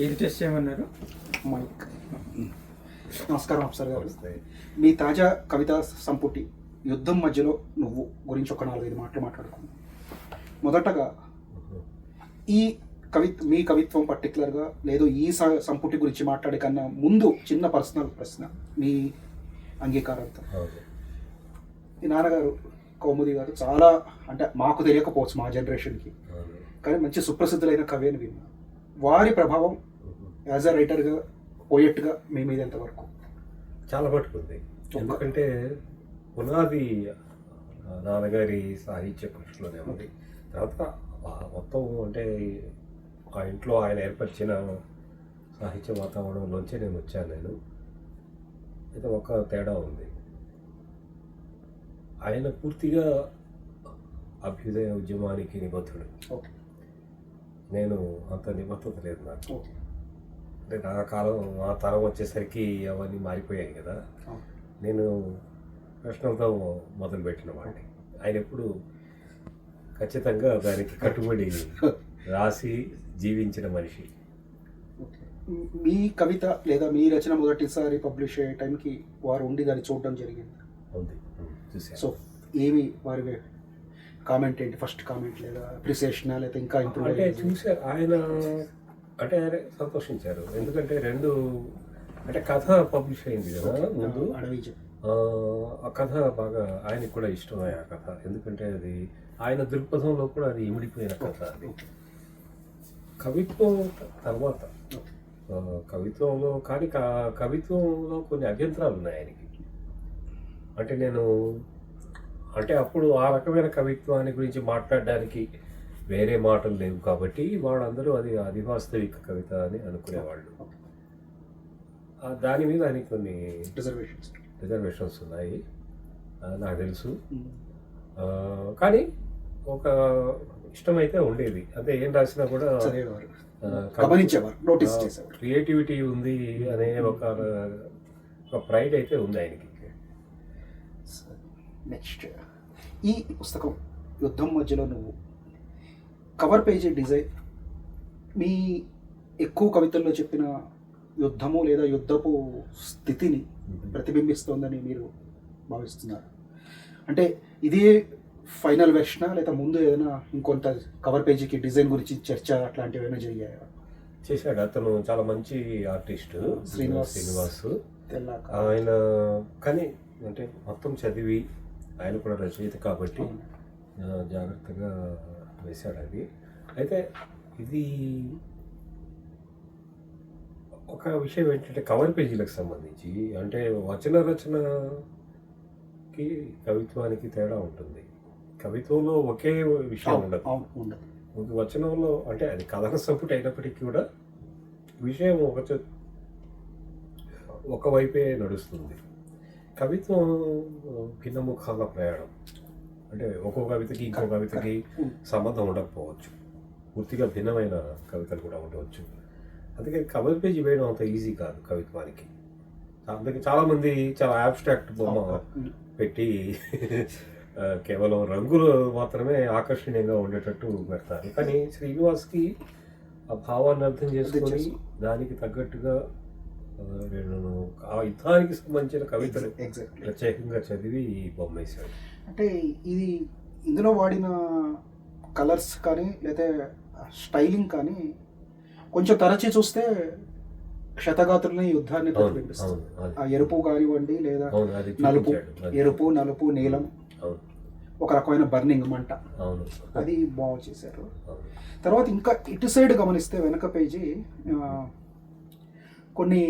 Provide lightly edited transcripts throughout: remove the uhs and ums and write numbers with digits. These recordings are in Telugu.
ఏది టెస్ట్ చేయమన్నారు? మైక్. నమస్కారం అఫ్సర్ గారు. మీ తాజా కవితా సంపుటి యుద్ధం మధ్యలో నువ్వు గురించి ఒక 4-5 మాటలు మాట్లాడుకున్నాం. మొదటగా ఈ మీ కవిత్వం పర్టికులర్గా లేదు ఈ సంపుటి గురించి మాట్లాడే కన్నా ముందు చిన్న పర్సనల్ ప్రశ్న, మీ అంగీకారంతో. మీ నాన్నగారు కౌముది గారు చాలా, అంటే మాకు తెలియకపోవచ్చు మా జనరేషన్కి, కానీ మంచి సుప్రసిద్ధులైన కవి అని విన్నా. వారి ప్రభావం యాజ్ అ రైటర్గా, పోయెట్గా మీ మీద ఎంతవరకు? చాలా మటుకుంది. ఎందుకంటే పునాది నాన్నగారి సాహిత్య కృషిలోనే ఉంది. తర్వాత మొత్తం అంటే ఆ ఇంట్లో ఆయన ఏర్పరిచిన సాహిత్య వాతావరణంలోంచే నేను వచ్చాను. అయితే ఒక తేడా ఉంది. ఆయన పూర్తిగా అభ్యుదయ ఉద్యమానికి నిబద్ధుడు. నేను అంత నిబద్ధత లేదు నాకు. అంటే నా తరం వచ్చేసరికి అవన్నీ మారిపోయాయి కదా. నేను ప్రశ్నలతో మొదలుపెట్టిన వాడిని. ఆయన ఎప్పుడు ఖచ్చితంగా దానికి కట్టుబడి రాసి జీవించిన మనిషి. మీ కవిత లేదా మీ రచన మొదటిసారి పబ్లిష్ అయ్యే టైంకి వారు ఉండి దాన్ని చూడడం జరిగింది. సో ఏమి వారి కామెంట్ ఏంటి? ఫస్ట్ కామెంట్ లేదా అప్రిసియేషన్ లేదా ఇంకా ఇంప్రూవ్? అంటే చూశారు ఆయన, అంటే ఆయన సంతోషించారు. ఎందుకంటే అంటే కథ పబ్లిష్ అయింది కదా ముందు. ఆ కథ బాగా ఆయనకు కూడా ఇష్టమే ఆ కథ. ఎందుకంటే అది ఆయన దృక్పథంలో కూడా అది ఇమిడిపోయిన కథ. అది కవిత్వం తర్వాత కవిత్వంలో కానీ కవిత్వంలో కొన్ని అభ్యంతరాలు ఉన్నాయి ఆయనకి. అంటే అప్పుడు ఆ రకమైన కవిత్వాన్ని గురించి మాట్లాడడానికి వేరే మాటలు లేవు కాబట్టి వాళ్ళందరూ అది అధివాస్తవిక కవిత అని అనుకునేవాళ్ళు. దాని మీద ఆయనకి కొన్ని రిజర్వేషన్స్ ఉన్నాయి నాకు తెలుసు. కానీ ఒక ఇష్టమైతే ఉండేది. అంటే ఏం రాసినా కూడా క్రియేటివిటీ ఉంది అనే ఒక ప్రైడ్ అయితే ఉంది ఆయనకి. నెక్స్ట్, ఈ పుస్తకం యుద్ధం మధ్యలో నువ్వు కవర్ పేజీ డిజైన్ మీ ఎక్కువ కవితల్లో చెప్పిన యుద్ధము లేదా యుద్ధపు స్థితిని ప్రతిబింబిస్తోందని మీరు భావిస్తున్నారు? అంటే ఇదే ఫైనల్ వెర్షనా లేదా ముందు ఏదైనా ఇంకొంత కవర్ పేజీకి డిజైన్ గురించి చర్చ అట్లాంటివి ఏమైనా జరిగాయా? చేశాడు. అతను చాలా మంచి ఆర్టిస్ట్ శ్రీనివాస్. ఆయన కానీ అంటే మొత్తం చదివి, ఆయన కూడా రచయిత కాబట్టి జాగ్రత్తగా వేశాడు అది. అయితే ఇది ఒక విషయం ఏంటంటే కవర్ పేజీలకు సంబంధించి, అంటే వచన రచనకి కవిత్వానికి తేడా ఉంటుంది. కవిత్వంలో ఒకే విషయం ఉండదు. వచనంలో అంటే అది కథన సంపుటి అయినప్పటికీ కూడా విషయం ఒకవైపే నడుస్తుంది. కవిత్వం భిన్నముఖాల ప్రయాణం. అంటే ఒక్కో కవితకి ఇంకో కవితకి సంబంధం ఉండకపోవచ్చు. పూర్తిగా భిన్నమైన కవితలు కూడా ఉండవచ్చు. అందుకని కవర్ పేజీ వేయడం అంత ఈజీ కాదు కవిత్వానికి. అందుకే చాలామంది చాలా అబ్స్ట్రాక్ట్ బొమ్మ పెట్టి కేవలం రంగులు మాత్రమే ఆకర్షణీయంగా ఉండేటట్టు పెడతారు. కానీ శ్రీనివాస్కి ఆ భావాన్ని అర్థం చేసుకొని దానికి తగ్గట్టుగా నేను ఆ యుద్ధానికి సంబంధించిన కవితలు ప్రత్యేకంగా చదివి బొమ్మ వేశాడు. అంటే ఇది ఇందులో వాడిన కలర్స్ కానీ లేదా స్టైలింగ్ కానీ కొంచెం తరచి చూస్తే క్షతగాత్రులని యుద్ధాన్ని ప్రతిబింబిస్తుంది. ఆ ఎరుపు కానివ్వండి లేదా ఎరుపు, నలుపు, నీలం, ఒక రకమైన బర్నింగ్ మంట, అది బాగా చేశారు. తర్వాత ఇంకా ఇటు సైడ్ గమనిస్తే వెనక పేజీ కొన్ని,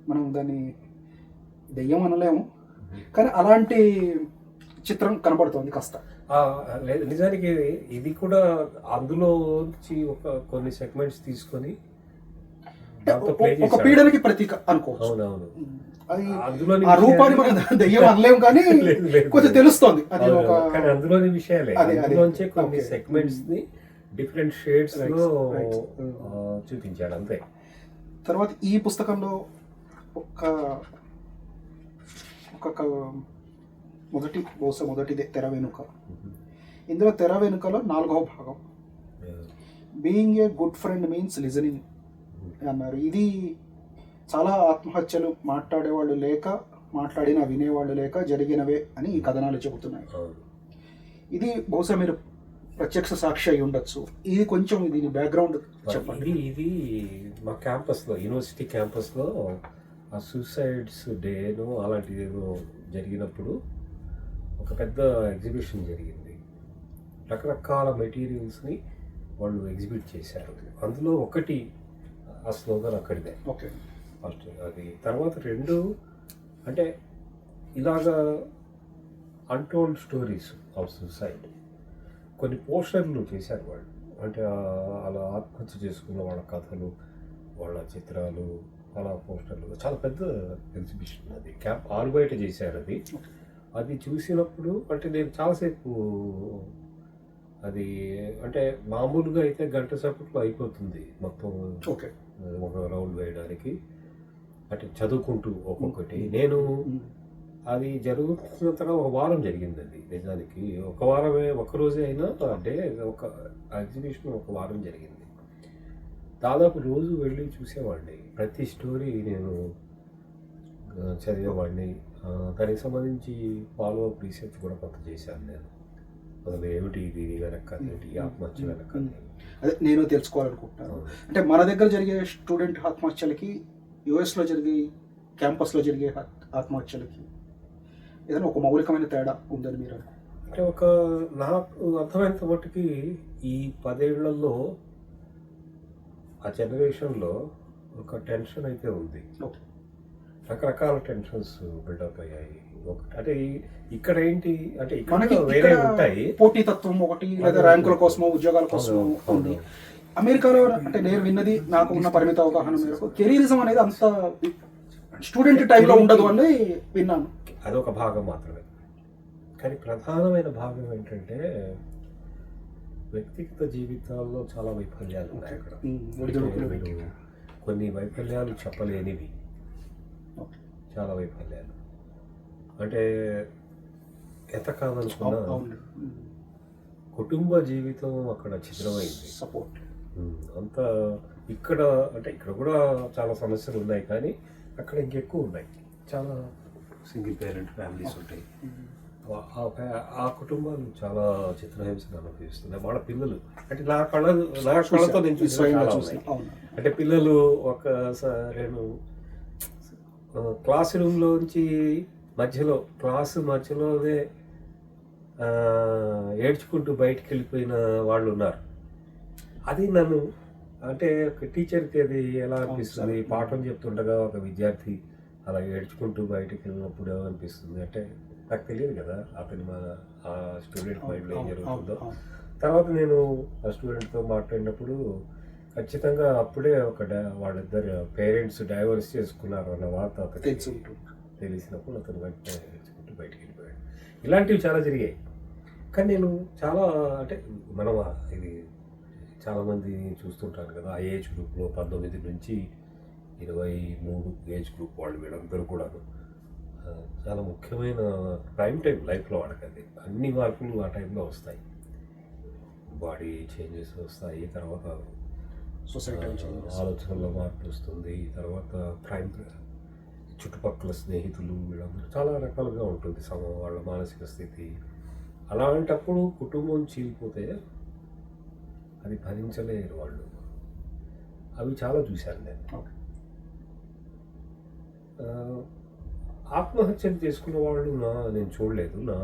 మనం దాన్ని దెయ్యం అనలేము కానీ అలాంటి చిత్రం కనబడుతుంది కాస్త. నిజానికి ఇది కూడా అందులోంచి కొన్ని సెగ్మెంట్స్ తీసుకొని ఒక పీడనకి ప్రతీక అనుకోవచ్చు. అవునవును. ఆ రూపాన్ని మనం దెయ్యం అనలేము కానీ కొంచెం తెలుస్తోంది. కానీ అందులోని విషయాలే, అందులోంచే కొన్ని సెగ్మెంట్స్ ని డిఫరెంట్ షేడ్స్ లో చూపించాడు అంతే. తర్వాత ఈ పుస్తకంలో ఒక మొదటిదే తెర వెనుక. ఇందులో తెర వెనుకలో 4వ భాగం, being a good friend means listening అన్నారు. ఇది చాలా ఆత్మహత్యలు మాట్లాడేవాళ్ళు లేక, మాట్లాడినా వినేవాళ్ళు లేక జరిగినవే అని ఈ కథనాలు చెబుతున్నాయి. అవును. ఇది బహుశా మీరు ప్రత్యక్ష సాక్షి అయి ఉండొచ్చు. ఇది కొంచెం దీని బ్యాక్గ్రౌండ్ చెప్పండి. ఇది మా క్యాంపస్లో, యూనివర్సిటీ క్యాంపస్లో ఆ సూసైడ్స్ డేను అలాంటిది ఏదో జరిగినప్పుడు ఒక పెద్ద ఎగ్జిబిషన్ జరిగింది. రకరకాల మెటీరియల్స్ని వాళ్ళు ఎగ్జిబిట్ చేశారు. అందులో ఒకటి ఆ స్లోగన్ అక్కడిదే. ఓకే. ఫస్ట్ అది. తర్వాత రెండు అంటే ఇలాగా అన్టోల్డ్ స్టోరీస్ ఆఫ్ సూసైడ్ కొన్ని పోస్టర్లు చేశారు వాళ్ళు. అంటే అలా ఆత్మహత్య చేసుకున్న వాళ్ళ కథలు, వాళ్ళ చిత్రాలు, అలా పోస్టర్లు. చాలా పెద్ద ఎగ్జిబిషన్ అది. క్యాంప్ ఆల్ బయట చేశారు అది. అది చూసినప్పుడు అంటే నేను చాలాసేపు అది అంటే మామూలుగా అయితే గంట సేపట్లో అయిపోతుంది మొత్తం ఓకే. ఒక రౌండ్ వేయడానికి, అంటే చదువుకుంటూ ఒక్కొక్కటి. నేను అది జరుగుతున్న తర్వాత ఒక వారం జరిగింది అది. నిజానికి ఒక వారమే, ఒక రోజే అయినా అంటే ఒక ఎగ్జిబిషన్ ఒక వారం జరిగింది. దాదాపు రోజు వెళ్ళి చూసేవాడిని. ప్రతి స్టోరీ నేను చదివేవాడిని. దానికి సంబంధించి ఫాలో అప్ రీసెర్చ్ కూడా కొంత చేశాను నేను. అసలు ఏమిటి ఇది వెనక, ఈ ఆత్మహత్య వెనక. అదే నేను తెలుసుకోవాలనుకుంటున్నాను. అంటే మన దగ్గర జరిగే స్టూడెంట్ ఆత్మహత్యలకి, యుఎస్లో జరిగే క్యాంపస్లో జరిగే ఆత్మహత్యలకి ఏదైనా ఒక మౌలికమైన తేడా ఉందని మీరు అనుకుంటున్నారు? అంటే ఒక నాకు అర్థమైనంత మట్టుకి ఈ 10 ఏళ్లలో ఆ జనరేషన్లో ఒక టెన్షన్ అయితే ఉంది. ఓకే. రకరకాల టెన్షన్స్ బిల్డప్ అయ్యాయి. అంటే ఇక్కడ ఏంటి అంటే మనకి ఇక్కడ వేరే ఉంటాయి. పోటీతత్వం ఒకటి, లేదా ర్యాంకుల కోసమో ఉద్యోగాల కోసమో ఉంది. అమెరికాలో అంటే నేను విన్నది, నాకు ఉన్న పరిమిత అవగాహన మేరకు కెరీరిజం అనేది అంత స్టూడెంట్ టైంలో ఉండదు అని విన్నాను. అదొక భాగం మాత్రమే. కానీ ప్రధానమైన భాగం ఏంటంటే వ్యక్తిగత జీవితాల్లో చాలా వైఫల్యాలు ఉన్నాయి అక్కడ. మీరు కొన్ని వైఫల్యాలు చెప్పలేనివి, చాలా వైఫల్యాలు. అంటే ఎంత కాదనుకున్నా కుటుంబ జీవితం అక్కడ ఛిద్రమైంది. సపోర్ట్ అంత ఇక్కడ అంటే ఇక్కడ కూడా చాలా సమస్యలు ఉన్నాయి, కానీ అక్కడ ఇంకెక్కువ ఉన్నాయి. చాలా సింగిల్ పేరెంట్ ఫ్యామిలీస్ ఉంటాయి. ఆ కుటుంబాలు చాలా చిత్రహింసను అనుభవిస్తున్నాయి. వాళ్ళ పిల్లలు అంటే నా కళ్ళతో నేను చూసిన అంటే పిల్లలు నేను క్లాస్ రూమ్లోంచి క్లాసు మధ్యలోనే ఏడ్చుకుంటూ బయటికి వెళ్ళిపోయిన వాళ్ళు ఉన్నారు. అది నన్ను అంటే ఒక టీచర్కి అది ఎలా అనిపిస్తుంది, పాఠం చెప్తుండగా ఒక విద్యార్థి అలా ఏడ్చుకుంటూ బయటికి వెళ్ళినప్పుడు అనిపిస్తుంది. అంటే నాకు తెలియదు కదా అతని ఆ స్టూడెంట్ మైండ్లో ఏం జరుగుతుందో. తర్వాత నేను ఆ స్టూడెంట్తో మాట్లాడినప్పుడు ఖచ్చితంగా అప్పుడే వాళ్ళిద్దరు పేరెంట్స్ డైవర్స్ చేసుకున్నారు అన్న వార్త అతనికి తెలిసినప్పుడు అతను వెంటనే ఏడ్చుకుంటూ బయటికి వెళ్ళిపోయాడు. ఇలాంటివి చాలా జరిగాయి. కానీ నేను చాలా అంటే మనం ఇది చాలామంది చూస్తుంటాను కదా, ఆ ఏజ్ గ్రూప్లో 19 నుంచి 23 ఏజ్ గ్రూప్ వాళ్ళు వీళ్ళందరూ కూడా చాలా ముఖ్యమైన ప్రైమ్ టైం లైఫ్లో వాళ్ళకి. అది అన్ని మార్పులు ఆ టైంలో వస్తాయి. బాడీ చేంజెస్ వస్తాయి, తర్వాత సొసైటీ ఆలోచనలో మార్పు వస్తుంది, తర్వాత ప్రైమ్ చుట్టుపక్కల స్నేహితులు వీళ్ళందరూ చాలా రకాలుగా ఉంటుంది వాళ్ళ మానసిక స్థితి. అలాంటప్పుడు కుటుంబం చీలిపోతే అది భరించలేరు వాళ్ళు. అవి చాలా చూశాను నేను. ఆత్మహత్యలు చేసుకున్న వాళ్ళు నేను చూడలేదు. నా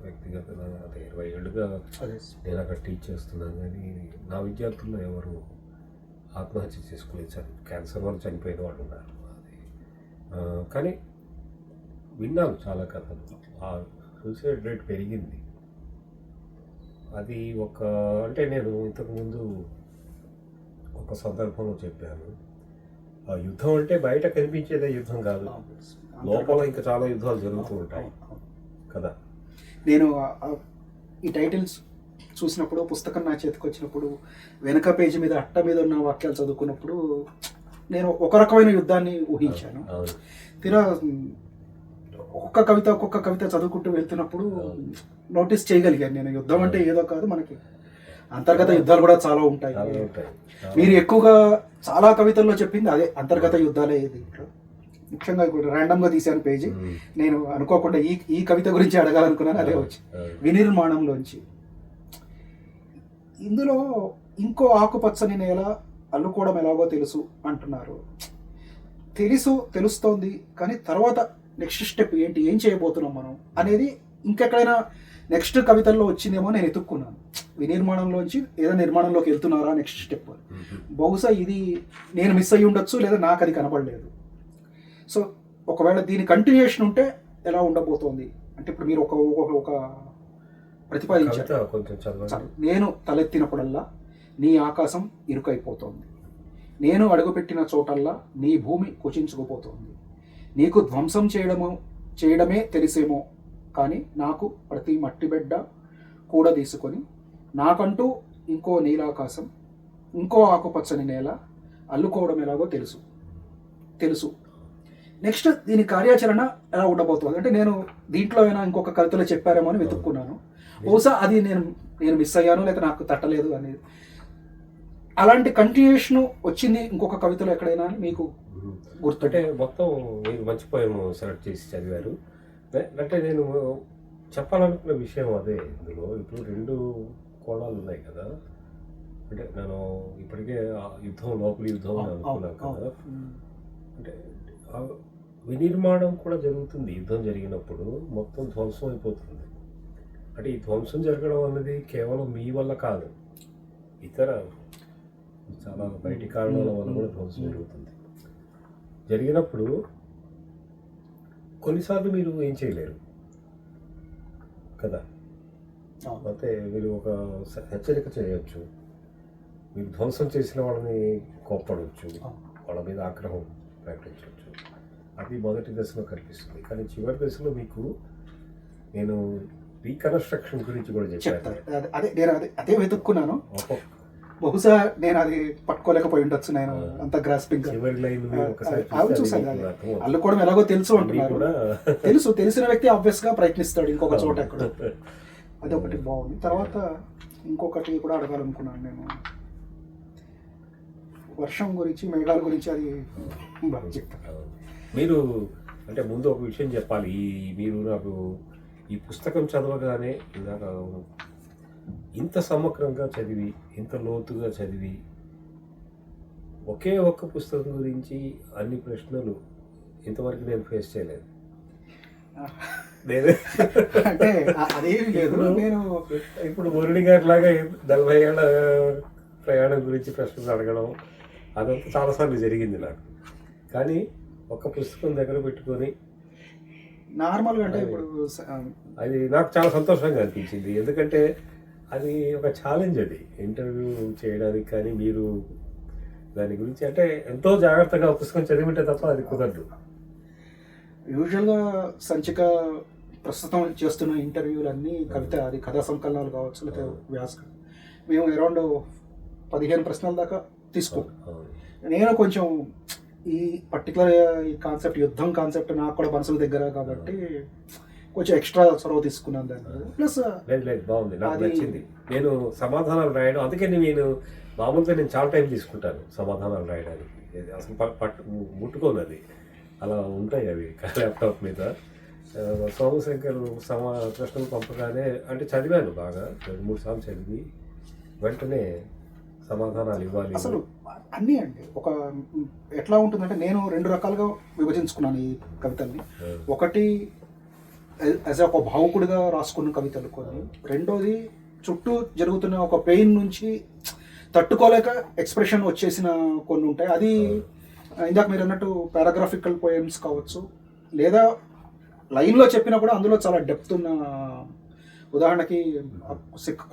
వ్యక్తిగత 20 ఏళ్ళుగా నేను అక్కడ టీచ్ చేస్తున్నాను, కానీ నా విద్యార్థుల్లో ఎవరు ఆత్మహత్య చేసుకునే క్యాన్సర్ వల్ల చనిపోయిన వాళ్ళు ఉన్నారు. అది కానీ విన్నాను చాలా కథలు. ఆ సూసైడ్ రేట్ పెరిగింది. అది అంటే నేను ఇంతకుముందు ఒక సందర్భంలో చెప్పాను, ఆ యుద్ధం అంటే బయట కనిపించేదే యుద్ధం కాదు, లోపల ఇంకా చాలా యుద్ధాలు జరుగుతూ ఉంటాయి కదా. నేను ఈ టైటిల్స్ చూసినప్పుడు, పుస్తకం నా చేతికి వచ్చినప్పుడు, వెనక పేజీ మీద అట్ట మీద ఉన్న వాక్యాలు చదువుకున్నప్పుడు నేను ఒక రకమైన యుద్ధాన్ని ఊహించాను. తీరా ఒక్కొక్క కవిత చదువుకుంటూ వెళ్తున్నప్పుడు నోటీస్ చేయగలిగాను నేను, యుద్ధం అంటే ఏదో కాదు, మనకి అంతర్గత యుద్ధాలు కూడా చాలా ఉంటాయి. చాలా ఉంటాయి. మీరు ఎక్కువగా చాలా కవితల్లో చెప్పింది అదే అంతర్గత యుద్ధాలే. దీంట్లో ముఖ్యంగా ఇప్పుడు ర్యాండమ్గా తీసాను పేజీ, నేను అనుకోకుండా ఈ కవిత గురించి అడగాలనుకున్నాను, అదే వచ్చి వినిర్మాణంలోంచి. ఇందులో ఇంకో ఆకుపచ్చని నేల అల్లుకోవడం ఎలాగో తెలుసు అంటున్నారు. తెలుస్తోంది, కానీ తర్వాత నెక్స్ట్ స్టెప్ ఏంటి, ఏం చేయబోతున్నాం మనం అనేది ఇంకెక్కడైనా నెక్స్ట్ కవితల్లో వచ్చిందేమో నేను ఎత్తుక్కున్నాను. వినిర్మాణంలోంచి ఏదో నిర్మాణంలోకి వెళ్తున్నారా నెక్స్ట్ స్టెప్. బహుశా ఇది నేను మిస్ అయ్యి ఉండొచ్చు, లేదా నాకు అది కనపడలేదు. సో ఒకవేళ దీని కంటిన్యూషన్ ఉంటే ఎలా ఉండబోతోంది అంటే, ఇప్పుడు మీరు ఒక ప్రతిపాదించారు, నేను తలెత్తినప్పుడల్లా నీ ఆకాశం ఇరుకైపోతోంది, నేను అడుగుపెట్టిన చోటల్లా నీ భూమి కుచించుకుపోతోంది, నీకు ధ్వంసం చేయడమే తెలిసేమో, కానీ నాకు ప్రతి మట్టి బిడ్డ కూడా తీసుకొని నాకంటూ ఇంకో నీలాకాశం, ఇంకో ఆకుపచ్చని నేల అల్లుకోవడం ఎలాగో తెలుసు. నెక్స్ట్ దీని కార్యాచరణ ఎలా ఉండబోతుంది అంటే, నేను దీంట్లో అయినా ఇంకొక కవితలో చెప్పారేమో అని వెతుక్కున్నాను. బహుశా అది నేను మిస్ అయ్యాను, లేదా నాకు తట్టలేదు అనేది. అలాంటి కంటిన్యూషన్ వచ్చింది ఇంకొక కవితలో ఎక్కడైనా మీకు గుర్తు? అంటే మొత్తం మీరు మంచి పోయం సెలెక్ట్ చేసి చదివారు. అంటే నేను చెప్పాలనుకున్న విషయం అదే. ఇందులో ఇప్పుడు 2 కోణాలు ఉన్నాయి కదా. అంటే నేను ఇప్పటికే లోపలి యుద్ధం అని అనుకున్నాను కదా. అంటే వినిర్మాణం కూడా జరుగుతుంది. యుద్ధం జరిగినప్పుడు మొత్తం ధ్వంసం అయిపోతుంది. అంటే ఈ ధ్వంసం జరగడం అన్నది కేవలం మీ వల్ల కాదు, ఇతర చాలా బయటి కారణాల వల్ల కూడా ధ్వంసం జరుగుతుంది. జరిగినప్పుడు కొన్నిసార్లు మీరు ఏం చేయలేరు కదా. అయితే మీరు ఒక హెచ్చరిక చేయవచ్చు, మీరు ధ్వంసం చేసిన వాళ్ళని కోప్పడవచ్చు, వాళ్ళ మీద ఆగ్రహం ప్రకటించవచ్చు. అది మొదటి దశలో కనిపిస్తుంది. కానీ చివరి దశలో మీకు నేను రీకన్స్ట్రక్షన్ గురించి కూడా చెప్పాను. అదే వెతుక్కున్నాను. బహుశా నేను అది పట్టుకోలేకపోయి ఉండొచ్చు, నేను అంత గ్రాస్పింగ్. చూసాను, అల్లుకోవడం ఎలాగో తెలుసు అంటున్నారు. తెలిసిన వ్యక్తి ఆబ్వియస్ గా ప్రయత్నిస్తాడు ఇంకొక చోట ఎక్కడ. అది ఒకటి బాగుంది. తర్వాత ఇంకొకటి కూడా అడగాలనుకున్నాను నేను, వర్షం గురించి, మేఘాల గురించి. అది బాగా చెప్తాను. మీరు అంటే ముందు ఒక విషయం చెప్పాలి. మీరు నాకు ఈ పుస్తకం చదవగానే ఇందాక ఇంత సమగ్రంగా చదివి, ఇంత లోతుగా చదివి, ఒకే ఒక్క పుస్తకం గురించి అన్ని ప్రశ్నలు ఇంతవరకు నేను ఫేస్ చేయలేదు. అంటే అదేమి లేదు. నేను ఇప్పుడు మురళి గారి లాగా 40 ఏళ్ళ ప్రయాణం గురించి ప్రశ్నలు అడగడం అదంతా చాలాసార్లు జరిగింది నాకు. కానీ ఒక పుస్తకం దగ్గర పెట్టుకొని నార్మల్గా అంటే ఇప్పుడు అది నాకు చాలా సంతోషంగా అనిపించింది. ఎందుకంటే అది ఒక ఛాలెంజ్. అది ఇంటర్వ్యూ చేయడానికి కానీ మీరు దాని గురించి అంటే ఎంతో జాగ్రత్తగా పుస్తకం చదివింటే తప్ప అది కుదరదు. యూజువల్గా సంచిక ప్రస్తుతం చేస్తున్న ఇంటర్వ్యూలన్నీ కవిత, అది కథా సంకలనాలు కావచ్చు, లేకపోతే వ్యాసం, మేము అరౌండ్ 15 ప్రశ్నల దాకా తీసుకుంటాం. నేను కొంచెం ఈ పర్టికులర్ ఈ కాన్సెప్ట్, యుద్ధం కాన్సెప్ట్ నాకు కూడా మనసుల దగ్గర కాబట్టి కొంచెం ఎక్స్ట్రా చొరవ తీసుకున్నాను దాన్ని. ప్లస్ లేదు బాగుంది, నాకు నచ్చింది. నేను సమాధానాలు రాయడం, అందుకే నేను మామూలుగా నేను చాలా టైం తీసుకుంటాను సమాధానాలు రాయడానికి. అసలు ముట్టుకోను, అది అలా ఉంటాయి అవి ల్యాప్టాప్ మీద. సోమశంకర్ ప్రశ్నలు పంపగానే అంటే చదివాను బాగా, 2-3 సార్లు చదివి వెంటనే సమాధానాలు ఇవ్వాలి. అసలు అన్నీ అండి ఒక ఎట్లా ఉంటుందంటే, నేను 2 రకాలుగా విభజించుకున్నాను ఈ కవితల్ని. ఒకటి యాజ్ ఒక భావుకుడిగా రాసుకున్న కవితలు కొన్ని, రెండోది చుట్టూ జరుగుతున్న ఒక పెయిన్ నుంచి తట్టుకోలేక ఎక్స్ప్రెషన్ వచ్చేసిన కొన్ని ఉంటాయి. అది ఇందాక మీరు అన్నట్టు పారాగ్రాఫికల్ పోయమ్స్ కావచ్చు, లేదా లైన్లో చెప్పినా కూడా అందులో చాలా డెప్త్ ఉన్న. ఉదాహరణకి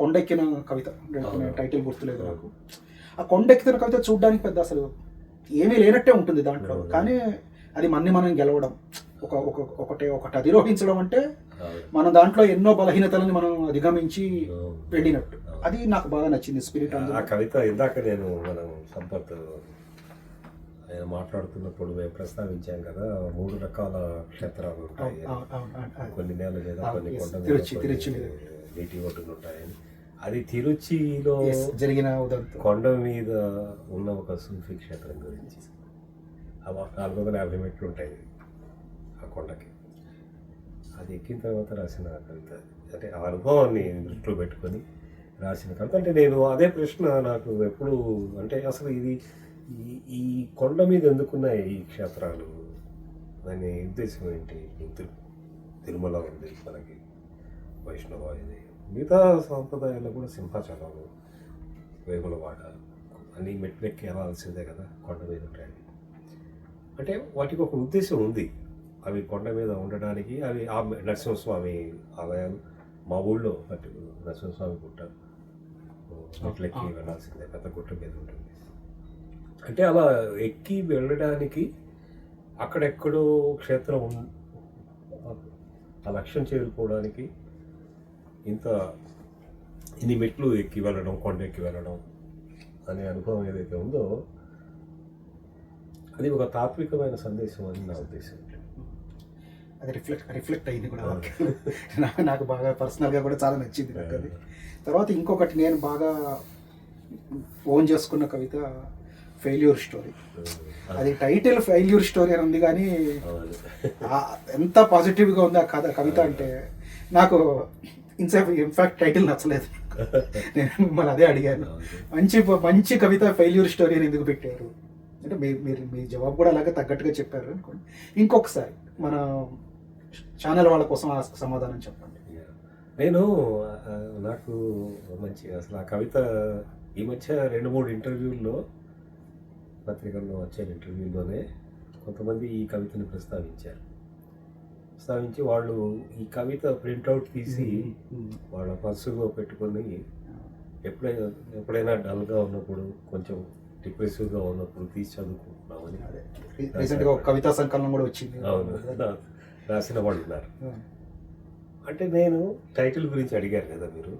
కొండెక్కిన కవిత, టైటిల్ గుర్తులేదు నాకు. ఆ కొండెక్కిన కవిత చూడడానికి పెద్ద అసలు ఏమీ లేనట్టే ఉంటుంది దాంట్లో, కానీ అది మనం గెలవడం, ఒకటి అధిరోహించడం అంటే మనం దాంట్లో ఎన్నో బలహీనతలను మనం అధిగమించి వెళ్ళినట్టు. అది నాకు బాగా నచ్చింది స్పిరిట్. ఆ కవిత ఇందాక మనం సంపత్ ఆయన మాట్లాడుతున్నప్పుడు మేము ప్రస్తావించాం కదా, 3 రకాల క్షేత్రాలు ఉంటాయి, కొన్ని నేల మీద, కొన్ని కొండ మీద, నీటి ఒడ్డులు ఉంటాయని. అది తిరుచిలో జరిగిన ఉదంతం. కొండ మీద ఉన్న ఒక సూఫీ క్షేత్రం గురించి. 450 మెట్లు ఉంటాయి ఆ కొండకి. అది ఎక్కిన తర్వాత రాసిన కవిత, అంటే ఆ అనుభవాన్ని దృష్టిలో పెట్టుకొని రాసిన కవిత. అంటే నేను అదే ప్రశ్న నాకు ఎప్పుడు, అంటే అసలు ఇది ఈ కొండ మీద ఎందుకున్నాయి ఈ క్షేత్రాలు, దాని ఉద్దేశం ఏంటి? తిరుమల ఉంది మనకి, వైష్ణవ ఇది, మిగతా సాంప్రదాయాల్లో కూడా సింహాచలం, వేములవాడ అన్ని మెట్లెక్కి వెళ్ళాల్సిందే కదా, కొండ మీద ఉంటాయి. అంటే వాటికి ఒక ఉద్దేశం ఉంది. అవి కొండ మీద ఉండడానికి, అవి ఆ నరసింహస్వామి ఆలయాలు మా ఊళ్ళో నరసింహస్వామి గుట్ట మెట్లెక్కి వెళ్ళాల్సిందే, పెద్ద గుట్ట మీద ఉంటుంది. అంటే అలా ఎక్కి వెళ్ళడానికి అక్కడెక్కడో క్షేత్రం ఆ లక్ష్యం చేరుకోవడానికి ఇన్ని మెట్లు ఎక్కి వెళ్ళడం, కొండ ఎక్కి వెళ్ళడం అనే అనుభవం ఏదైతే ఉందో అది ఒక తాత్వికమైన సందేశం అని నా ఉద్దేశం. అది రిఫ్లెక్ట్ అయింది కూడా నాకు బాగా పర్సనల్గా కూడా చాలా నచ్చింది నాకు అది. తర్వాత ఇంకొకటి నేను బాగా ఓన్ చేసుకున్న కవిత ఫెయిల్యూర్ స్టోరీ. అది టైటిల్ ఫెయిల్యూర్ స్టోరీ అని ఉంది, కానీ ఎంత పాజిటివ్గా ఉంది ఆ కవిత అంటే నాకు ఇన్ఫాక్ట్ టైటిల్ నచ్చలేదు. నేను మిమ్మల్ని అదే అడిగాను, మంచి కవిత ఫెయిల్యూర్ స్టోరీ అని ఎందుకు పెట్టారు అంటే మీరు మీ జవాబు కూడా అలాగే తగ్గట్టుగా చెప్పారు అనుకోండి. ఇంకొకసారి మన ఛానల్ వాళ్ళ కోసం ఆ సమాధానం చెప్పండి. నేను నాకు మంచి అసలు ఆ కవిత ఈ మధ్య 2-3 ఇంటర్వ్యూల్లో, పత్రికల్లో వచ్చే ఇంటర్వ్యూల్లోనే కొంతమంది ఈ కవితని ప్రస్తావించి వాళ్ళు ఈ కవిత ప్రింట్అవుట్ తీసి వాళ్ళ పర్సులో పెట్టుకొని ఎప్పుడైనా డల్గా ఉన్నప్పుడు, కొంచెం డిప్రెసివ్గా ఉన్నప్పుడు తీసి చదువుకుంటున్నామని. రీసెంట్గా ఒక కవితా సంకలనం కూడా వచ్చింది. అవును, రాసిన వాళ్ళు ఉన్నారు. అంటే నేను టైటిల్ గురించి అడిగారు కదా మీరు,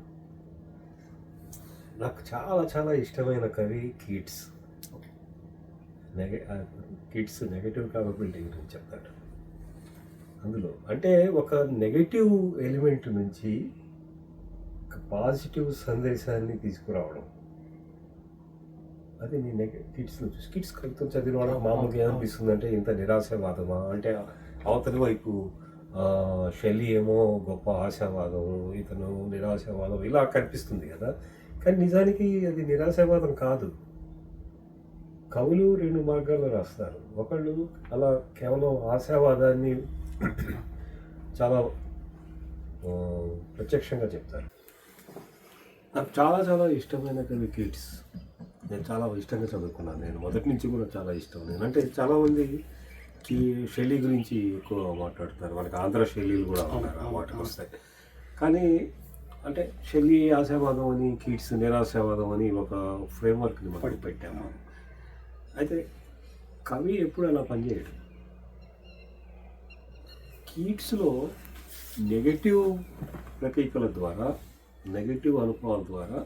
నాకు చాలా చాలా ఇష్టమైన కవి కీట్స్. కిడ్స్ నెగటివ్ కాపబిలిటీ గురించి చెప్తాడు అందులో. అంటే ఒక నెగటివ్ ఎలిమెంట్ నుంచి ఒక పాజిటివ్ సందేశాన్ని తీసుకురావడం, అది నీ కిడ్స్లో చూసి. కిడ్స్ కవిత చదివిన వాళ్ళకి మామూలుగా ఏమనిపిస్తుంది అంటే ఇంత నిరాశావాదమా, అంటే అవతలి వైపు షెల్లీ ఏమో గొప్ప ఆశావాదం, ఇతను నిరాశావాదం, ఇలా కనిపిస్తుంది కదా. కానీ నిజానికి అది నిరాశావాదం కాదు. కవులు 2 మార్గాల్లో రాస్తారు. ఒకళ్ళు అలా కేవలం ఆశావాదాన్ని చాలా ప్రత్యక్షంగా చెప్తారు. నాకు చాలా చాలా ఇష్టమైన కవి కీట్స్. నేను చాలా ఇష్టంగా చదువుకున్నాను. నేను మొదటి నుంచి కూడా చాలా ఇష్టం. అంటే చాలామంది షెల్లీ గురించి ఎక్కువ మాట్లాడుతున్నారు, మనకి ఆంధ్ర షెల్లీలు కూడా ఉన్నారు, ఆ వాటికి వస్తాయి. కానీ అంటే షెల్లీ ఆశావాదం అని, కీట్స్ నిరాశావాదం అని ఒక ఫ్రేమ్వర్క్ని మనం పెట్టాము. అయితే కవి ఎప్పుడు అలా పనిచేయడు. కీట్స్లో నెగటివ్ ప్రతీకల ద్వారా, నెగటివ్ అనుభవాల ద్వారా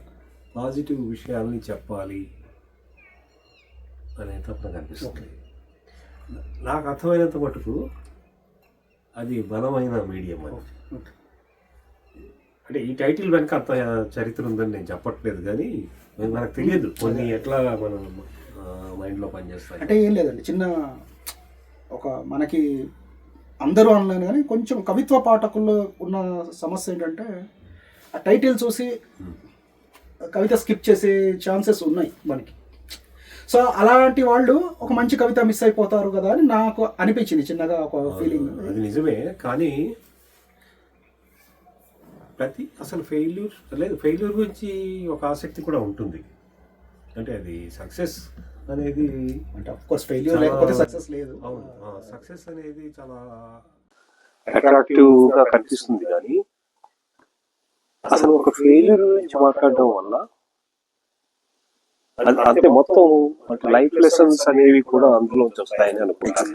పాజిటివ్ విషయాల్ని చెప్పాలి అనే తప్పన కనిపిస్తుంది. నాకు అర్థమైనంత మటుకు అది బలమైన మీడియం అని. అంటే ఈ టైటిల్ వెనక అంత చరిత్ర ఉందని నేను చెప్పట్లేదు, కానీ మనకు తెలియదు కొన్ని ఎట్లా మనం మైండ్లో పనిచేస్తాయి. అంటే ఏం లేదండి, చిన్న ఒక మనకి అందరూ అనలేను కానీ కొంచెం కవిత్వ పాఠకుల్లో ఉన్న సమస్య ఏంటంటే ఆ టైటిల్ చూసి కవిత స్కిప్ చేసే ఛాన్సెస్ ఉన్నాయి మనకి. సో అలాంటి వాళ్ళు ఒక మంచి కవిత మిస్ అయిపోతారు కదా అని నాకు అనిపించింది చిన్నగా ఒక ఫీలింగ్. అది నిజమే, కానీ అసలు ఫెయిల్యూర్ గురించి ఒక ఆసక్తి కూడా ఉంటుంది. అంటే అది సక్సెస్ అనేది, అంటే ఆఫ్ కోర్స్ ఫెయిల్యూర్ లేకపోతే సక్సెస్ లేదు. అవును, సక్సెస్ అనేది చాలా అట్రాక్టివ్గా కనిపిస్తుంది, కానీ అసలు ఒక ఫెయిల్యూర్ గురించి మాట్లాడడం వల్ల అంటే మొత్తం అంటే లైఫ్ లెసన్స్ అనేవి కూడా అందులో వస్తాయని అనుకుంటాను.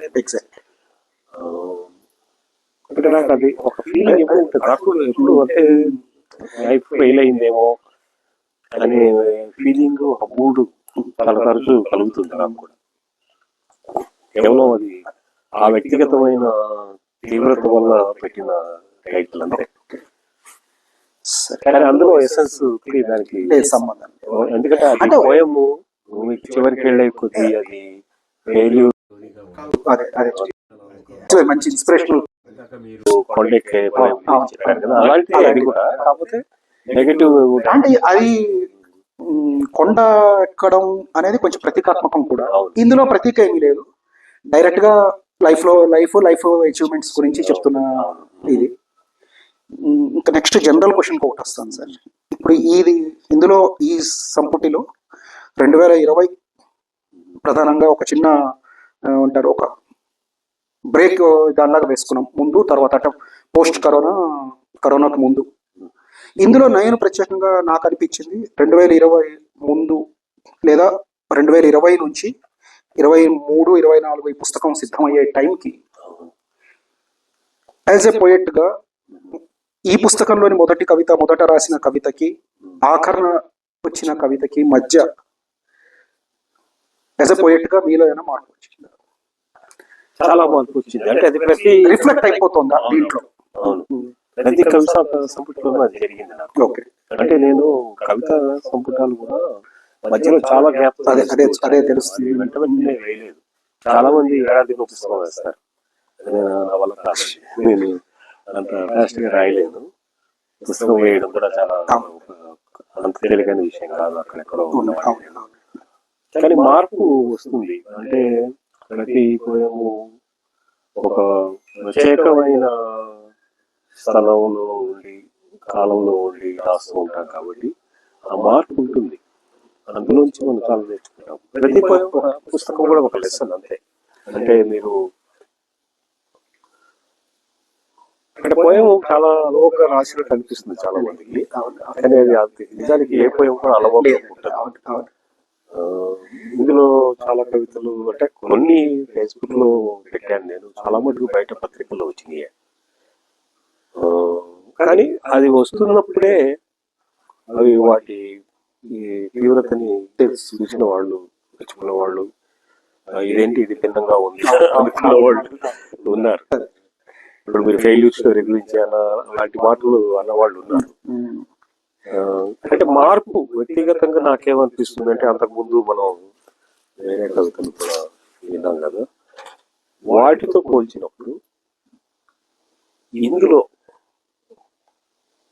అంటే నాకు అది ఒక ఫీలింగ్ ఎప్పుడు ఉంటుంది, నాకు ఎప్పుడు అంటే లైఫ్ ఫెయిల్ అయిందేమో అనే ఫీలింగ్, ఒక మూడు చాలా తరచు కలుగుతుంది నాకు కూడా. కేవలం అది ఆ వ్యక్తిగతమైన తీవ్రత వల్ల పెట్టిన టైటిల్ అంతే. సరే. కానీ అందులో ఎసెన్స్ దానికి లేదు సంబంధం. ఎందుకంటే అది అంటే- పోయము మీకు చివరికి వెళ్ళే కొద్ది అది ఫెయిల్యూర్ అదే అదే మంచి ఇన్స్పిరేషనల్. కొండెక్కే పోయం చెప్పారు కదా, అలాంటి అది కూడా కాకపోతే నెగటివ్ అంటే అది కొండ ఎక్కడం అనేది కొంచెం ప్రతీకాత్మకం కూడా. ఇందులో ప్రతీక ఏమీ లేదు, డైరెక్ట్ గా లైఫ్ అచీవ్మెంట్స్ గురించి చెప్తున్న ఇది. ఇంకా నెక్స్ట్ జనరల్ క్వశ్చన్ ఒకటి వస్తాను సార్. ఇప్పుడు ఇందులో ఈ సంపుటిలో 2020 ప్రధానంగా ఒక చిన్న ఉంటారు, ఒక బ్రేక్ దానిలాగా వేసుకున్నాం, ముందు తర్వాత అంటే పోస్ట్ కరోనాకు ముందు. ఇందులో నేను ప్రత్యేకంగా నాకు అనిపించింది 2020 ముందు లేదా 2020 నుంచి 23, 24 ఈ పుస్తకం సిద్ధమయ్యే టైంకి యాజ్ ఎ పోయెట్ గా ఈ పుస్తకంలోని మొదట రాసిన కవితకి ఆఖరణ వచ్చిన కవితకి మధ్య యాజ్ ఎ పోయెట్ గా మీలో ఏమైనా మార్పు వచ్చింది? చాలా మార్పు వచ్చింది. అంటే అది ప్రతి రిఫ్లెక్ట్ అయిపోతుందా దీంట్లో? ప్రతి కవిత సంపుటంలో అది జరిగింది నాకు. ఓకే. అంటే నేను కవిత సంపుటాలు కూడా మధ్యలో చాలా గ్యాప్ అదే తెలుస్తుంది. వెంటనే వేయలేదు. చాలా మంది ఏడాదికి ఒక పుస్తకం వేస్తారు, నా వల్ల కాదు, నేను అంత ఫాస్ట్ గా రాయలేదు. పుస్తకం వేయడం కూడా చాలా అంత తేలికైన విషయం కాదు, అక్కడెక్కడో ఉన్నవాళ్ళు. కానీ మార్పు వస్తుంది. అంటే ప్రతి పోయము ఒక ప్రత్యేకమైన స్థలంలో ఉండి కాలంలో ఉండి రాస్తూ ఉంటాం కాబట్టి ఆ మార్పు ఉంటుంది. అందులోంచి మనం చాలా నేర్చుకుంటాం. ప్రతి పుస్తకం కూడా ఒక లెసన్ అంతే. అంటే మీరు అంటే పోయం చాలా అలవోకగా రాసినట్టు అనిపిస్తుంది చాలా మందికి, కానీ అది నిజానికి ఏ పోయం కూడా అలవోకగా ఉంటుంది. ఇందులో చాలా కవితలు అంటే కొన్ని ఫేస్బుక్ లో పెట్టాను నేను, చాలా మటుకు బయట పత్రికల్లో వచ్చినాయి. కానీ అది వస్తున్నప్పుడే అవి వాటి తీవ్రతని చూసిన వాళ్ళు, తెచ్చుకున్న వాళ్ళు, ఇదేంటి ఇది భిన్నంగా ఉంది అనుకున్న వాళ్ళు ఉన్నారు. ఇప్పుడు మీరు ఫెయిల్యూర్స్ రివ్యూ చేయాలా అలాంటి మాటలు అన్నవాళ్ళు ఉన్నారు. అంటే మార్పు వ్యక్తిగతంగా నాకేమనిపిస్తుంది అంటే, అంతకుముందు మనం వేరే కవితలు కూడా విన్నాం కదా, వాటితో పోల్చినప్పుడు ఇందులో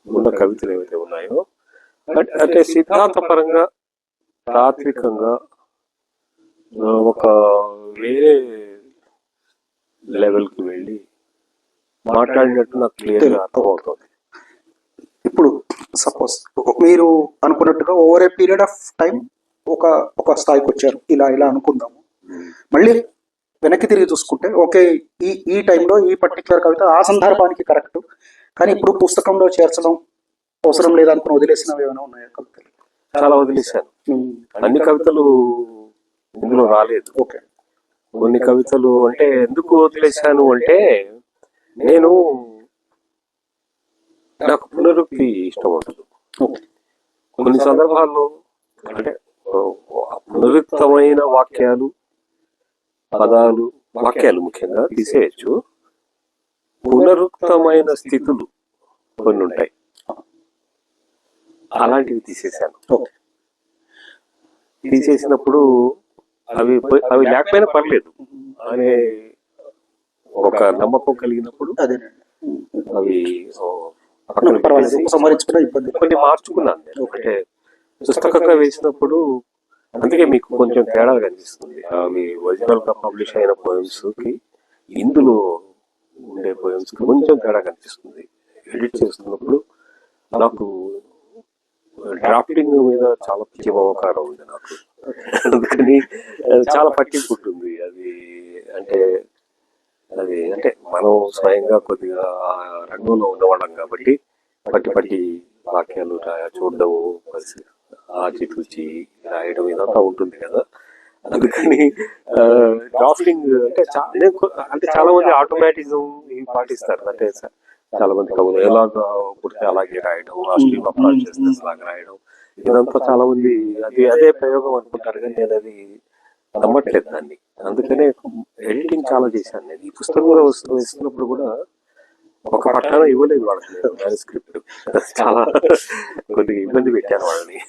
ఉన్న కవితలు ఏవైతే ఉన్నాయో అంటే సిద్ధాంతపరంగా తాత్వికంగా ఒక వేరే లెవెల్కి వెళ్ళి మాట్లాడినట్టు నాకు క్లియర్గా అర్థమవుతుంది. ఇప్పుడు సపోజ్ మీరు అనుకున్నట్టుగా over a period of time ఒక స్థాయికి వచ్చారు, ఇలా అనుకుందాము. మళ్ళీ వెనక్కి తిరిగి చూసుకుంటే ఓకే, ఈ టైంలో ఈ పర్టికులర్ కవిత ఆ సందర్భానికి కరెక్ట్, కానీ ఇప్పుడు పుస్తకంలో చేర్చడం అవసరం లేదనుకుని వదిలేసినవి ఏమైనా ఉన్నాయా కవితలు? చాలా వదిలేశాను. అన్ని కవితలు ఇందులో రాలేదు. ఓకే. కొన్ని కవితలు అంటే ఎందుకు వదిలేశాను అంటే, నాకు పునరుక్తి ఇష్టం ఉండదు. కొన్ని సందర్భాల్లో అంటే పునరుక్తమైన వాక్యాలు, పదాలు, వాక్యాలు ముఖ్యంగా తీసేయచ్చు. పునరుక్తమైన స్థితులు కొన్ని ఉంటాయి, అలాంటివి తీసేశాను. తీసేసినప్పుడు అవి లేకపోయినా పర్లేదు అనే ఒక నమ్మకం కలిగినప్పుడు అవి కొన్ని మార్చుకున్నాను నేను. అంటే పుస్తకంగా వేసినప్పుడు అందుకే మీకు కొంచెం తేడా కనిపిస్తుంది. అవి ఒరిజినల్ గా పబ్లిష్ అయిన పోయమ్స్ కి ఇందులో ఉండే పోయమ్స్ కి కొంచెం తేడా కనిపిస్తుంది. ఎడిట్ చేస్తున్నప్పుడు నాకు డ్రాఫ్టింగ్ మీద చాలా పిచ్చి మమకారం ఉంది నాకు, అందుకని చాలా పట్టింపు ఉంటుంది. అంటే మనం స్వయంగా కొద్దిగా ఆ రంగంలో ఉన్నవాళ్ళం కాబట్టి పట్టి వాక్యాలు చూడడము, ఆచితూచి రాయడం ఇదంతా ఉంటుంది కదా. అందుకని డ్రాఫ్టింగ్ అంటే చాలా మంది ఆటోమేటిజం ఇవి పాటిస్తారు. అంటే చాలా మంది కవులు ఎలాగా పుడితే అలాగే రాయడం, స్ట్రీమ్ అప్లోడ్ చేస్తే అలాగే రాయడం, ఇదంతా చాలా మంది అదే ప్రయోగం అనుకుంటారు. కానీ నేను అది నమ్మట్లేదు దాన్ని. అందుకనే ఎడిటింగ్ చాలా చేశాను నేను. ఈ పుస్తకంలో వస్తున్నప్పుడు కూడా ఒక పట్టాన ఇవ్వలేదు వాళ్ళకి నేను మ్యానుస్క్రిప్ట్. చాలా కొద్దిగా ఇబ్బంది పెట్టాను వాళ్ళని.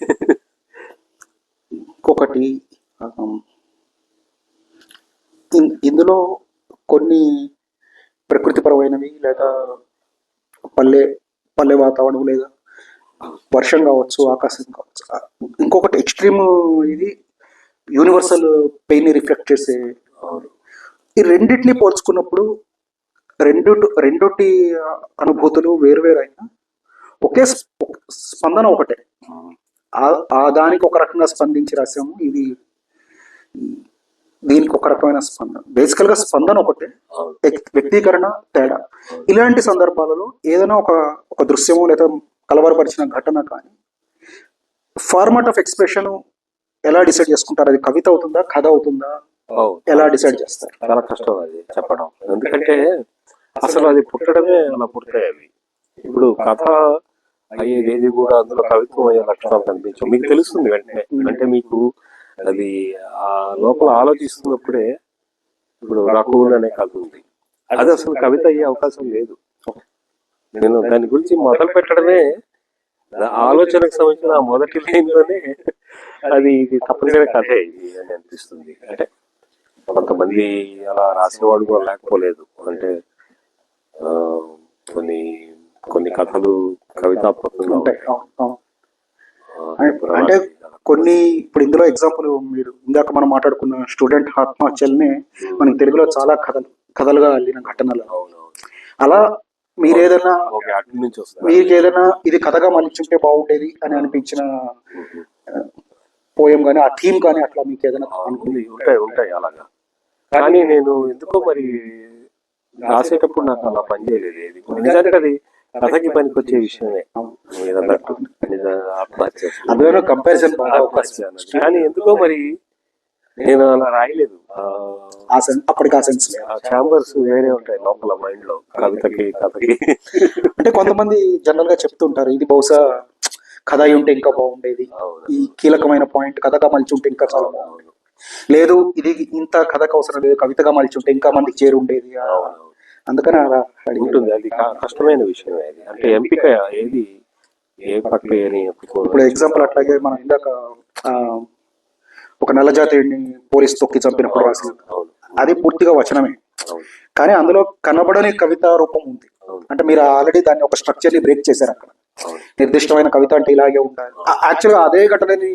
ఇంకొకటి ఇందులో కొన్ని ప్రకృతిపరమైనవి లేదా పల్లె పల్లె వాతావరణం లేదా వర్షం కావచ్చు, ఆకాశం కావచ్చు. ఇంకొకటి ఎక్స్ట్రీమ్, ఇది యూనివర్సల్ పెయిన్ ని రిఫ్లెక్ట్ చేసే. ఈ రెండింటిని పోల్చుకున్నప్పుడు రెండుటి అనుభూతులు వేరువేరు అయినా ఒకే స్పందన ఒకటే. ఆ దానికి ఒక రకంగా స్పందించి రాసాము, ఇది దీనికి ఒక రకమైన స్పందన. బేసికల్ గా స్పందన ఒకటే, వ్యక్తీకరణ తేడా. ఇలాంటి సందర్భాలలో ఏదైనా ఒక దృశ్యము లేదా కలవరపరిచిన ఘటన కానీ ఫార్మాట్ ఆఫ్ ఎక్స్ప్రెషన్ ఎలా డిసైడ్ చేసుకుంటారు? అది కవిత అవుతుందా, కథ అవుతుందా, ఎలా డిసైడ్ చేస్తారు? చాలా కష్టం అది చెప్పడం. ఎందుకంటే అసలు అది పుట్టడమే అలా పుడతాయి అవి. ఇప్పుడు కథ అయ్యేది ఏది కూడా అందులో కవిత్వం అయ్యే లక్షణాలు కనిపించవు. మీకు తెలుస్తుంది వెంటనే. అంటే మీకు అది ఆ లోపల ఆలోచిస్తున్నప్పుడే. ఇప్పుడు రకుల్ అనే కథ ఉంది, అది అసలు కవిత అయ్యే అవకాశం లేదు. నేను దాని గురించి మొదలు పెట్టడమే, ఆలోచనకు సంబంధించిన ఆ మొదటి లైన్ లోనే అది ఇది తప్పనిసరి కథే ఇది అని అనిపిస్తుంది. అంటే కొంతమంది అలా రాసేవాడు కూడా లేకపోలేదు. అంటే కొన్ని కొన్ని కథలు కవితాత్మకంగా ఉంటాయి. అంటే కొన్ని ఇప్పుడు ఇందులో ఎగ్జాంపుల్, మీరు ఇందాక మనం మాట్లాడుకున్న స్టూడెంట్ ఆత్మహత్యల్ని మనకి తెలుగులో చాలా కథలుగా అల్లిన ఘటనలు. అలా మీరేదైనా మీకు ఏదైనా ఇది కథగా మలిచుంటే బాగుండేది అని అనిపించిన పోయం కానీ, ఆ థీమ్ కానీ అట్లా మీకు ఏదైనా ఉంటాయి అలాగా. కానీ నేను ఎందుకో మరి రాసేటప్పుడు నాకు అలా పనిచేయలేదు ఏది. నిజానికి అది కథకి పనికి వచ్చే విషయమే. అందులో కంపారిజన్ కానీ ఎందుకో మరి నేను అలా రాయలేదు. అప్పటికి ఆ సెన్స్ ఛాంబర్స్ వేరే ఉంటాయి లోపల మైండ్ లో, కవితకి కథకి. అంటే కొంతమంది జనరల్ గా చెప్తుంటారు, ఇది బహుశా కథ అయి ఉంటే ఇంకా బాగుండేది, ఈ కీలకమైన పాయింట్ కథగా మలిచి ఉంటే ఇంకా చాలా బాగుండేది, లేదు ఇది ఇంత కథకు అవసరం లేదు, కవితగా మలిచి ఉంటే ఇంకా మందికి చేరు ఉండేది. అందుకని అలా ఉంటుంది. అది కష్టమైన విషయం అది. అంటే ఎంపిక ఏది ఏ ప్రక్రియని. ఇప్పుడు ఎగ్జాంపుల్ అట్లాగే మనం ఇందాక ఒక నల్ల జాతీయుడిని పోలీస్ తొక్కి చంపినప్పుడు రాసిన, అది పూర్తిగా వచనమే, కానీ అందులో కనబడని కవితా రూపం ఉంది. అంటే మీరు ఆల్రెడీ దాన్ని ఒక స్ట్రక్చర్ ని బ్రేక్ చేశారు. అక్కడ నిర్దిష్టమైన కవిత అంటే ఇలాగే ఉండాలి. యాక్చువల్గా అదే ఘటనని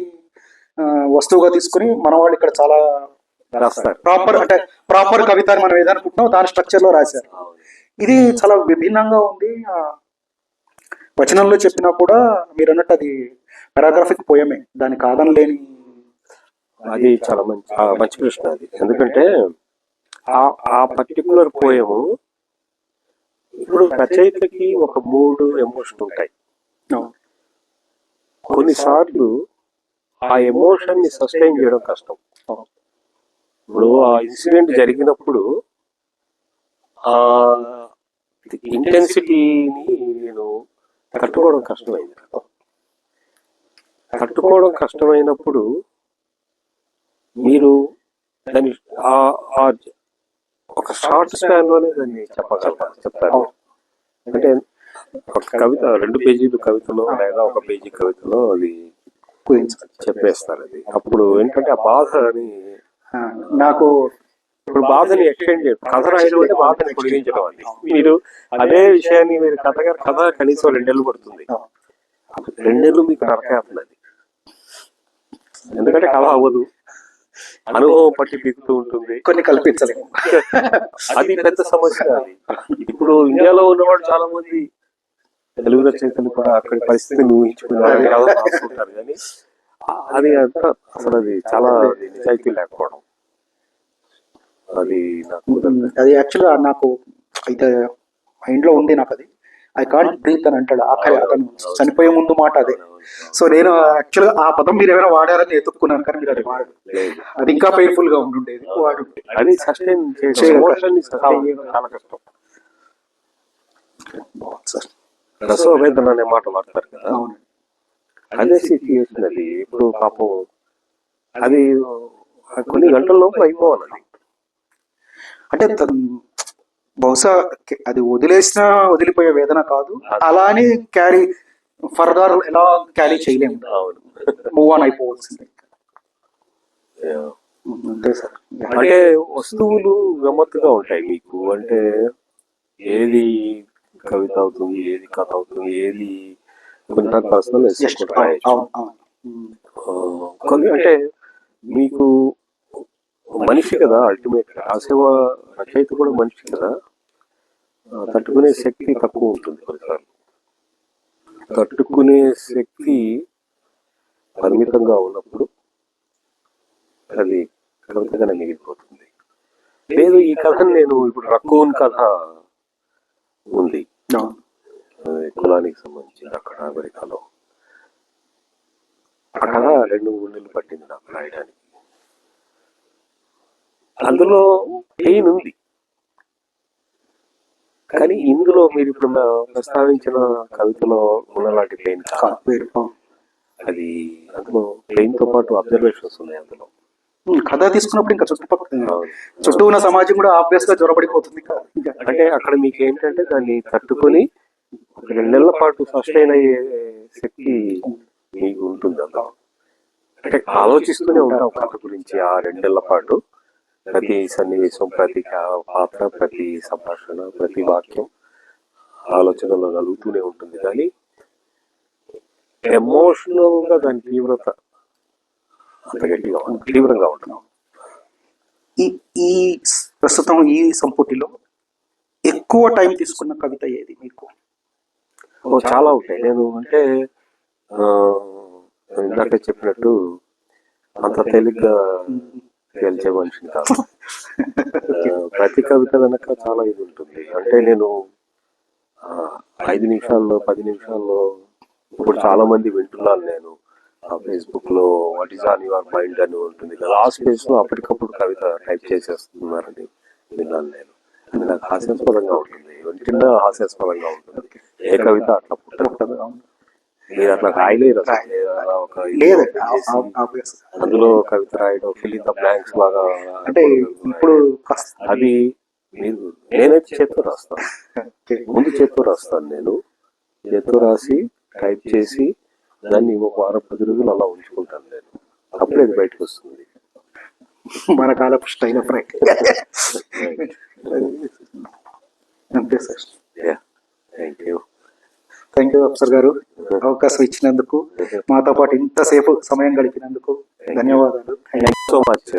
వస్తువుగా తీసుకుని మన వాళ్ళు ఇక్కడ చాలా ప్రాపర్ కవిత అని మనం ఏదనుకుంటున్నాం దాని స్ట్రక్చర్ లో రాశారు. ఇది చాలా విభిన్నంగా ఉంది. వచనంలో చెప్పినా కూడా మీరు అన్నట్టు అది పారాగ్రాఫిక్ పోయమే, దాని కాదనలేని. అది చాలా మంచి ప్రశ్న అది. ఎందుకంటే ఆ పర్టికులర్ పోయము ఇప్పుడు రచయితకి ఒక 3 ఎమోషన్ ఉంటాయి. కొన్నిసార్లు ఆ ఎమోషన్ ని సస్టైన్ చేయడం కష్టం. ఇప్పుడు ఆ ఇన్సిడెంట్ జరిగినప్పుడు ఆ ఇంటెన్సిటీని నేను తట్టుకోవడం కష్టమైంది. తట్టుకోవడం కష్టమైనప్పుడు మీరు దాన్ని ఒక షార్ట్ స్పాన్ లోనే దాన్ని చెప్తారు. అంటే ఒక కవిత 2 పేజీలు కవితలో లేదా 1 పేజీ కవితలో అది చెప్పేస్తారు. అది అప్పుడు ఏంటంటే ఆ బాధని నాకు ఇప్పుడు బాధని ఎక్స్టెండ్ చేయడం, కథ రాయడం అంటే బాధని పొడిగించడం. అది మీరు అదే విషయాన్ని మీరు కథ కనీసం 2 నెలలు పడుతుంది. 2 నెలలు మీకు నరకేస్తుంది. ఎందుకంటే కథ అవ్వదు, అనుభవం పట్టి పీకుతూ ఉంటుంది, కొన్ని కల్పించలేము. అది పెద్ద సమస్య. అది ఇప్పుడు ఇండియాలో ఉన్నవాడు చాలా మంది తెలుగు రచయితలు కూడా అక్కడి పరిస్థితిని ఊహించుకుంటారు. కానీ అది అంతా అసలు అది చాలా నిజాయితీ లేకపోవడం. అది యాక్చువల్గా నాకు అయితే మైండ్ లో ఉంది. నాకు అది ఐ కాంట్ బ్రీత్ అని అంటాడు ఆఖరి అతను చనిపోయే ముందు మాట అదే. సో నేను యాక్చువల్గా ఆ పదం మీరు ఏమైనా వాడారని ఎత్తుక్కున్నాను, కానీ మీరు అది వాడు, అది ఇంకా పెయిన్ఫుల్ గా ఉంటుండేది. వాడు అది సస్టైన్ చాలా కష్టం. రసోవేదన అనే మాట వాడతారు కదా, అదే సిచ్యుయేషన్ అది. ఇప్పుడు పాపం అది కొన్ని గంటల లోపల అయిపోవాలి. అంటే బహుశా అది వదిలేసినా వదిలిపోయే వేదన కాదు, అలానే క్యారీ ఫర్దర్ ఎలా క్యారీ చేయలేము, అవును. మూవ్ ఆన్ అయిపోవాల్సిందే. Yeah. అంతే సార్. అంటే వస్తువులు గమ్మత్తుగా ఉంటాయి మీకు. అంటే ఏది కవిత అవుతుంది, ఏది కథ అవుతుంది, ఏది కొన్ని పర్సనల్ Just అవును, అవును. కొన్ని అంటే మీకు మనిషి కదా అల్టిమేట్ రాసేవ రచయిత కూడా మనిషి కదా, తట్టుకునే శక్తి తక్కువ ఉంటుంది కొన్నిసార్లు. తట్టుకునే శక్తి పరిమితంగా ఉన్నప్పుడు అది కవితగానే మిగిలిపోతుంది. లేదు ఈ కథను నేను ఇప్పుడు రక్కూన్ కథ ఉంది, అవును. అది కులానికి సంబంధించింది అక్కడ అమెరికాలో. ఆ కథ 2-3 నెలలు పట్టింది నాకు రాయడానికి. అందులో పెయిన్ ఉంది, కానీ ఇందులో మీరు ఇప్పుడు ప్రస్తావించిన కవితలో ఉన్నలాంటి పెయిన్ కాదు. వేరు. అవును. అది అందులో పెయిన్ తో పాటు అబ్జర్వేషన్స్ ఉన్నాయి అందులో. కథ తీసుకున్నప్పుడు ఇంకా చుట్టుపక్కల అవును. చుట్టూ ఉన్న సమాజం కూడా ఆబ్వియస్ గా జ్వరపడిపోతుంది. అంటే అక్కడ మీకు ఏంటంటే దాన్ని తట్టుకొని 2 నెలల పాటు సస్టైన్ అయ్యే శక్తి మీకు ఉంటుంది అందులో. అంటే ఆలోచిస్తూనే ఉంటాం కథ గురించి ఆ 2 నెలల పాటు. ప్రతి సన్నివేశం, ప్రతి పాత్ర, ప్రతి సంభాషణ, ప్రతి వాక్యం ఆలోచనలో కలుగుతూనే ఉంటుంది. కానీ ఎమోషనల్ గా దాని తీవ్రత అంత గట్టిగా తీవ్రంగా ఉంటుంది. ఈ ఈ ప్రస్తుతం ఈ సంపుటిలో ఎక్కువ టైం తీసుకున్న కవిత ఏది మీకు? చాలా ఉంటాయి. నేను అంటే ఇందాక చెప్పినట్టు అంత తేలిగ్గా గెలిచే మనిషిని కాదు. ప్రతి కవిత వెనక చాలా ఇది ఉంటుంది. అంటే నేను 5 నిమిషాల్లో 10 నిమిషాల్లో ఇప్పుడు చాలా మంది వింటున్నాను నేను ఫేస్బుక్ లో what is on your mind అని ఉంటుంది కదా, ఆ స్పేస్ లో అప్పటికప్పుడు కవిత టైప్ చేసేస్తున్నారని విన్నాను నేను. అది నాకు హాస్యాస్పదంగా ఉంటుంది, వింటున్నా హాస్యాస్పదంగా ఉంటుంది. ఏ కవిత అట్లా పుట్టదు, మీరు అట్లా రాయలేరు అసలు. ఒక లేదు, అందులో కవిత రాయడం ఫిల్ ద బ్లాంక్స్ లాగా అంటే ఇప్పుడు అది మీరు నేనైతే చేత్తో రాస్తాను. ముందు చేత్తో రాస్తాను, నేను చేత్తో రాసి టైప్ చేసి దాన్ని ఒక 10 రోజులు అలా ఉంచుకుంటాను నేను. అప్పుడే అది బయటకు వస్తుంది. మన కాలపు స్టైల్ ఆఫ్ రైటింగ్. అంతే సార్. థ్యాంక్ యూ అఫ్సర్ గారు, అవకాశం ఇచ్చినందుకు, మాతో పాటు ఇంతసేపు సమయం గడిపినందుకు ధన్యవాదాలు. Thank you so much.